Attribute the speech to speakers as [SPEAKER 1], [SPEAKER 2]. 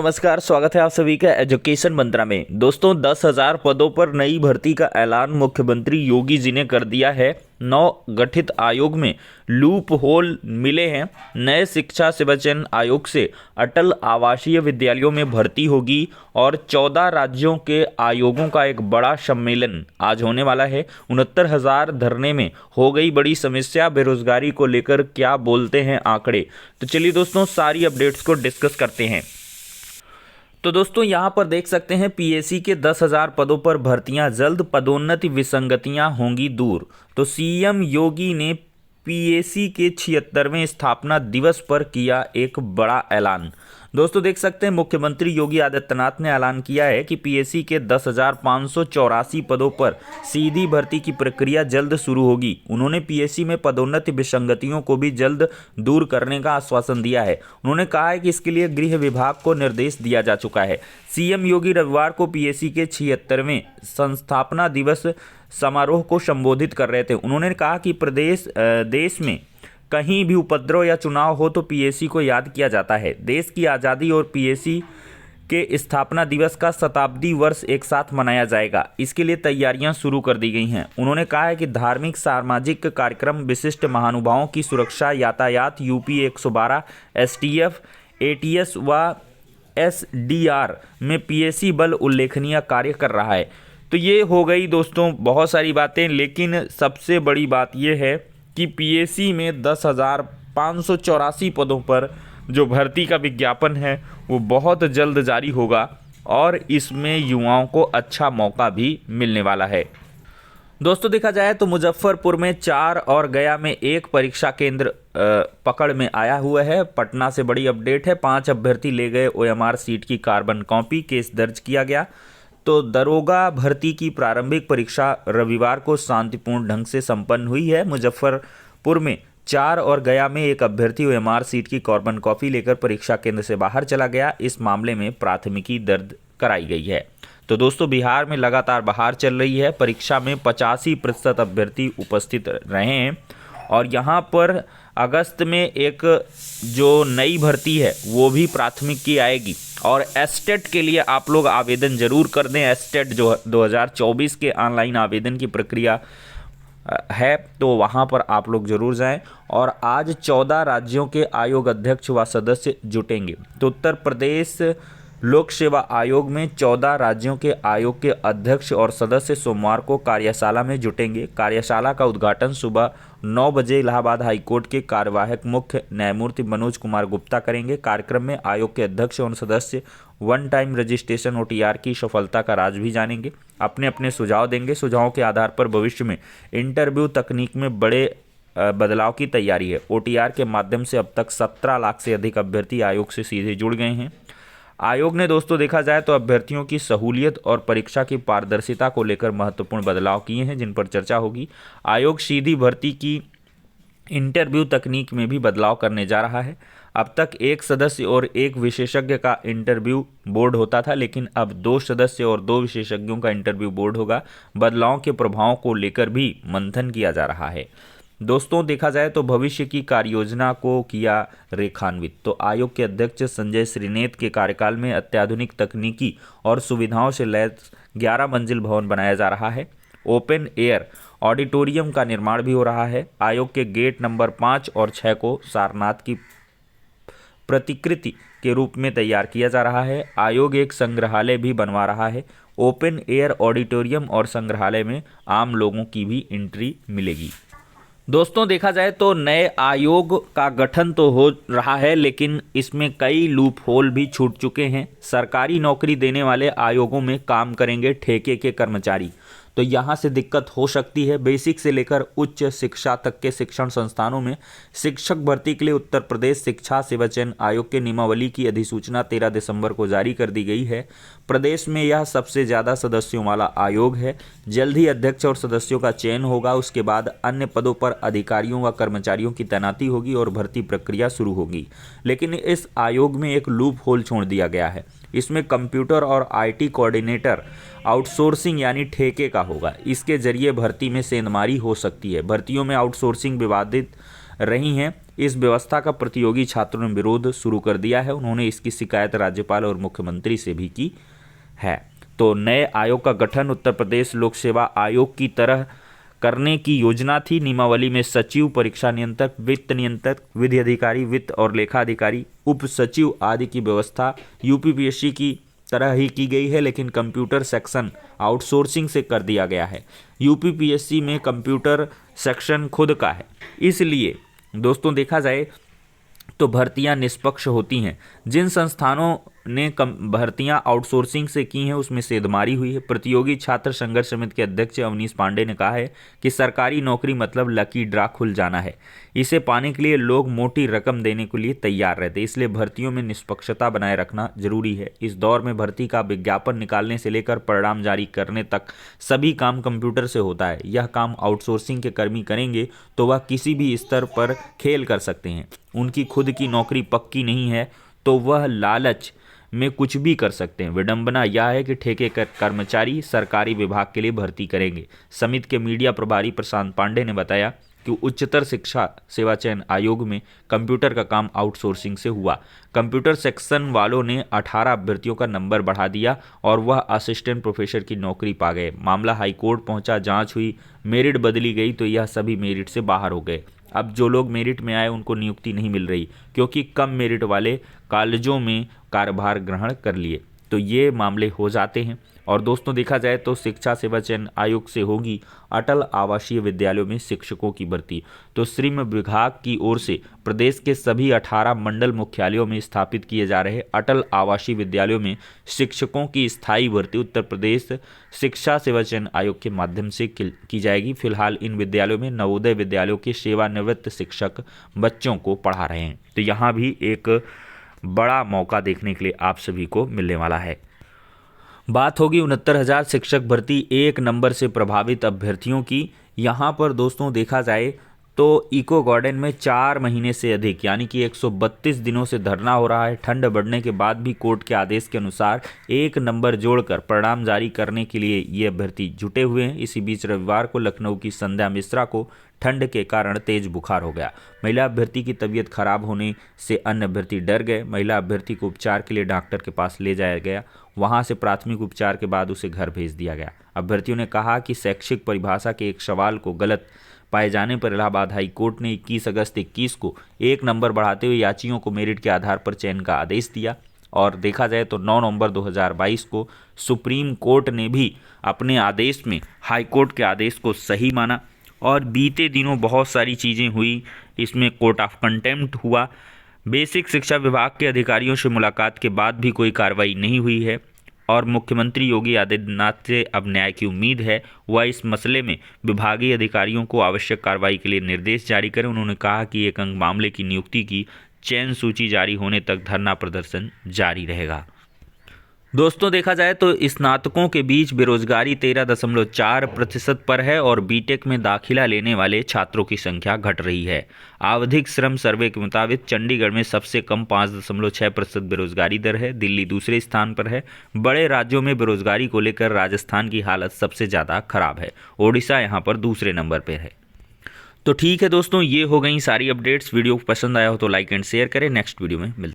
[SPEAKER 1] नमस्कार, स्वागत है आप सभी का एजुकेशन मंत्रा में। दोस्तों 10,000 पदों पर नई भर्ती का ऐलान मुख्यमंत्री योगी जी ने कर दिया है। 9 गठित आयोग में लूप होल मिले हैं। नए शिक्षा सेवाचयन आयोग से अटल आवासीय विद्यालयों में भर्ती होगी और 14 राज्यों के आयोगों का एक बड़ा सम्मेलन आज होने वाला है। 69,000 धरने में हो गई बड़ी समस्या, बेरोजगारी को लेकर क्या बोलते हैं आंकड़े। तो चलिए दोस्तों सारी अपडेट्स को डिस्कस करते हैं। तो दोस्तों यहाँ पर देख सकते हैं पीएससी के 10,000 पदों पर भर्तियां जल्द, पदोन्नति विसंगतियां होंगी दूर। तो सीएम योगी ने पीएससी के 76वें स्थापना दिवस पर किया एक बड़ा ऐलान। दोस्तों देख सकते हैं मुख्यमंत्री योगी आदित्यनाथ ने ऐलान किया है कि पीएससी के 10,584 पदों पर सीधी भर्ती की प्रक्रिया जल्द शुरू होगी। उन्होंने पीएससी में पदोन्नति विसंगतियों को भी जल्द दूर करने का आश्वासन दिया है। उन्होंने कहा है कि इसके लिए गृह विभाग को निर्देश दिया जा चुका है। सीएम योगी रविवार को पीएससी के 76वें संस्थापना दिवस समारोह को संबोधित कर रहे थे। उन्होंने कहा कि देश में कहीं भी उपद्रव या चुनाव हो तो पीएससी को याद किया जाता है। देश की आज़ादी और पीएससी के स्थापना दिवस का शताब्दी वर्ष एक साथ मनाया जाएगा। इसके लिए तैयारियां शुरू कर दी गई हैं। उन्होंने कहा है कि धार्मिक सामाजिक कार्यक्रम, विशिष्ट महानुभावों की सुरक्षा, यातायात, यूपी 112, एसटीएफ, एटीएस व एसडीआर में पीएससी बल उल्लेखनीय कार्य कर रहा है। तो ये हो गई दोस्तों बहुत सारी बातें, लेकिन सबसे बड़ी बात यह है कि पीएससी में 10,584 पदों पर जो भर्ती का विज्ञापन है वो बहुत जल्द जारी होगा और इसमें युवाओं को अच्छा मौका भी मिलने वाला है। दोस्तों देखा जाए तो मुजफ्फरपुर में 4 और गया में 1 परीक्षा केंद्र पकड़ में आया हुआ है। पटना से बड़ी अपडेट है। 5 अभ्यर्थी ले गए ओएमआर सीट की कार्बन कॉपी, केस दर्ज किया गया। तो दरोगा भर्ती की प्रारंभिक परीक्षा रविवार को शांतिपूर्ण ढंग से संपन्न हुई है। मुजफ्फरपुर में 4 और गया में 1 अभ्यर्थी ओएमआर सीट की कार्बन कॉपी लेकर परीक्षा केंद्र से बाहर चला गया। इस मामले में प्राथमिकी दर्ज कराई गई है। तो दोस्तों बिहार में लगातार बहार चल रही है। परीक्षा में 85% अभ्यर्थी उपस्थित रहे हैं और यहाँ पर अगस्त में एक जो नई भर्ती है वो भी प्राथमिक की आएगी और एस्टेट के लिए आप लोग आवेदन जरूर कर दें। एस्टेट जो 2024 के ऑनलाइन आवेदन की प्रक्रिया है तो वहाँ पर आप लोग जरूर जाएं। और आज 14 राज्यों के आयोग अध्यक्ष व सदस्य जुटेंगे। तो उत्तर प्रदेश लोक सेवा आयोग में 14 राज्यों के आयोग के अध्यक्ष और सदस्य सोमवार को कार्यशाला में जुटेंगे। कार्यशाला का उद्घाटन सुबह 9 बजे इलाहाबाद हाईकोर्ट के कार्यवाहक मुख्य न्यायमूर्ति मनोज कुमार गुप्ता करेंगे। कार्यक्रम में आयोग के अध्यक्ष और सदस्य वन टाइम रजिस्ट्रेशन ओटीआर की सफलता का राज भी जानेंगे, अपने अपने सुझाव देंगे। सुझावों के आधार पर भविष्य में इंटरव्यू तकनीक में बड़े बदलाव की तैयारी है। ओटीआर के माध्यम से अब तक 17 लाख से अधिक अभ्यर्थी आयोग से सीधे जुड़ गए हैं। आयोग ने दोस्तों देखा जाए तो अभ्यर्थियों की सहूलियत और परीक्षा की पारदर्शिता को लेकर महत्वपूर्ण बदलाव किए हैं जिन पर चर्चा होगी। आयोग सीधी भर्ती की इंटरव्यू तकनीक में भी बदलाव करने जा रहा है। अब तक 1 सदस्य और 1 विशेषज्ञ का इंटरव्यू बोर्ड होता था, लेकिन अब 2 सदस्य और 2 विशेषज्ञों का इंटरव्यू बोर्ड होगा। बदलाव के प्रभावों को लेकर भी मंथन किया जा रहा है। दोस्तों देखा जाए तो भविष्य की कार्ययोजना को किया रेखान्वित। तो आयोग के अध्यक्ष संजय श्रीनेत के कार्यकाल में अत्याधुनिक तकनीकी और सुविधाओं से लैस 11 मंजिल भवन बनाया जा रहा है। ओपन एयर ऑडिटोरियम का निर्माण भी हो रहा है। आयोग के गेट नंबर 5 और 6 को सारनाथ की प्रतिकृति के रूप में तैयार किया जा रहा है। आयोग एक संग्रहालय भी बनवा रहा है। ओपन एयर ऑडिटोरियम और संग्रहालय में आम लोगों की भी एंट्री मिलेगी। दोस्तों देखा जाए तो नए आयोग का गठन तो हो रहा है, लेकिन इसमें कई लूप होल भी छूट चुके हैं। सरकारी नौकरी देने वाले आयोगों में काम करेंगे ठेके के कर्मचारी, तो यहाँ से दिक्कत हो सकती है। बेसिक से लेकर उच्च शिक्षा तक के शिक्षण संस्थानों में शिक्षक भर्ती के लिए उत्तर प्रदेश शिक्षा सेवाचयन आयोग के नियमावली की अधिसूचना 13 दिसंबर को जारी कर दी गई है। प्रदेश में यह सबसे ज़्यादा सदस्यों वाला आयोग है। जल्द ही अध्यक्ष और सदस्यों का चयन होगा। उसके बाद अन्य पदों पर अधिकारियों व कर्मचारियों की तैनाती होगी और भर्ती प्रक्रिया शुरू होगी। लेकिन इस आयोग में एक लूप होल छोड़ दिया गया है। इसमें कंप्यूटर और आईटी कोऑर्डिनेटर आउटसोर्सिंग यानी ठेके का होगा। इसके जरिए भर्ती में सेंधमारी हो सकती है। भर्तियों में आउटसोर्सिंग विवादित रही हैं। इस व्यवस्था का प्रतियोगी छात्रों ने विरोध शुरू कर दिया है। उन्होंने इसकी शिकायत राज्यपाल और मुख्यमंत्री से भी की है। तो नए आयोग का गठन उत्तर प्रदेश लोक सेवा आयोग की तरह करने की योजना थी। नियमावली में सचिव, परीक्षा नियंत्रक, वित्त नियंत्रक, विधि अधिकारी, वित्त और लेखा अधिकारी, उप सचिव आदि की व्यवस्था यूपीपीएससी की तरह ही की गई है, लेकिन कंप्यूटर सेक्शन आउटसोर्सिंग से कर दिया गया है। यूपीपीएससी में कंप्यूटर सेक्शन खुद का है, इसलिए दोस्तों देखा जाए तो भर्तियां निष्पक्ष होती हैं। जिन संस्थानों ने भर्तियां आउटसोर्सिंग से की हैं उसमें सेधमारी हुई है। प्रतियोगी छात्र संघर्ष समिति के अध्यक्ष अवनीश पांडे ने कहा है कि सरकारी नौकरी मतलब लकी ड्रा खुल जाना है। इसे पाने के लिए लोग मोटी रकम देने के लिए तैयार रहते, इसलिए भर्तियों में निष्पक्षता बनाए रखना जरूरी है। इस दौर में भर्ती का विज्ञापन निकालने से लेकर परिणाम जारी करने तक सभी काम कंप्यूटर से होता है। यह काम आउटसोर्सिंग के कर्मी करेंगे तो वह किसी भी स्तर पर खेल कर सकते हैं। उनकी खुद की नौकरी पक्की नहीं है तो वह लालच में कुछ भी कर सकते हैं। विडंबना यह है कि ठेके कर कर्मचारी सरकारी विभाग के लिए भर्ती करेंगे। समिति के मीडिया प्रभारी प्रशांत पांडे ने बताया कि उच्चतर शिक्षा सेवा चयन आयोग में कंप्यूटर का काम आउटसोर्सिंग से हुआ। कंप्यूटर सेक्शन वालों ने 18 अभ्यर्थियों का नंबर बढ़ा दिया और वह असिस्टेंट प्रोफेसर की नौकरी पा गए। मामला हाईकोर्ट पहुंचा, जांच हुई, मेरिट बदली गई तो यह सभी मेरिट से बाहर हो गए। अब जो लोग मेरिट में आए उनको नियुक्ति नहीं मिल रही, क्योंकि कम मेरिट वाले कॉलेजों में कार्यभार ग्रहण कर लिए। तो ये मामले हो जाते हैं। और दोस्तों देखा जाए तो शिक्षा सेवा चयन आयोग से होगी अटल आवासीय विद्यालयों में शिक्षकों की भर्ती। तो श्रम विभाग की ओर से प्रदेश के सभी 18 मंडल मुख्यालयों में स्थापित किए जा रहे अटल आवासीय विद्यालयों में शिक्षकों की स्थायी भर्ती उत्तर प्रदेश शिक्षा सेवा चयन आयोग के माध्यम से की जाएगी। फिलहाल इन विद्यालयों में नवोदय विद्यालयों के सेवानिवृत्त शिक्षक बच्चों को पढ़ा रहे हैं। तो यहाँ भी एक बड़ा मौका देखने के लिए आप सभी को मिलने वाला है। बात होगी 69,000 शिक्षक भर्ती 1 नंबर से प्रभावित अभ्यर्थियों की। यहाँ पर दोस्तों देखा जाए तो इको गार्डन में 4 महीने से अधिक यानी कि 132 दिनों से धरना हो रहा है। ठंड बढ़ने के बाद भी कोर्ट के आदेश के अनुसार 1 नंबर जोड़कर परिणाम जारी करने के लिए ये अभ्यर्थी जुटे हुए हैं। इसी बीच रविवार को लखनऊ की संध्या मिश्रा को ठंड के कारण तेज बुखार हो गया। महिला अभ्यर्थी की तबीयत खराब होने से अन्य अभ्यर्थी डर गए। महिला अभ्यर्थी को उपचार के लिए डॉक्टर के पास ले जाया गया। वहां से प्राथमिक उपचार के बाद उसे घर भेज दिया गया। अभ्यर्थियों ने कहा कि शैक्षिक परिभाषा के एक सवाल को गलत पाए जाने पर इलाहाबाद हाई कोर्ट ने 21 अगस्त 21 को 1 नंबर बढ़ाते हुए याचियों को मेरिट के आधार पर चयन का आदेश दिया। और देखा जाए तो 9 नवंबर 2022 को सुप्रीम कोर्ट ने भी अपने आदेश में हाई कोर्ट के आदेश को सही माना। और बीते दिनों बहुत सारी चीज़ें हुई, इसमें कोर्ट ऑफ कंटेम्प्ट हुआ। बेसिक शिक्षा विभाग के अधिकारियों से मुलाकात के बाद भी कोई कार्रवाई नहीं हुई है और मुख्यमंत्री योगी आदित्यनाथ से अब न्याय की उम्मीद है। वह इस मसले में विभागीय अधिकारियों को आवश्यक कार्रवाई के लिए निर्देश जारी करें। उन्होंने कहा कि एक अंग मामले की नियुक्ति की चयन सूची जारी होने तक धरना प्रदर्शन जारी रहेगा। दोस्तों देखा जाए तो स्नातकों के बीच बेरोजगारी 13.4% पर है और बीटेक में दाखिला लेने वाले छात्रों की संख्या घट रही है। आवधिक श्रम सर्वे के मुताबिक चंडीगढ़ में सबसे कम 5.6% बेरोजगारी दर है। दिल्ली दूसरे स्थान पर है। बड़े राज्यों में बेरोजगारी को लेकर राजस्थान की हालत सबसे ज़्यादा खराब है। ओडिशा यहाँ पर दूसरे नंबर पर है। तो ठीक है दोस्तों, ये हो गई सारी अपडेट्स। वीडियो पसंद आया हो तो लाइक एंड शेयर करें। नेक्स्ट वीडियो में मिलते हैं।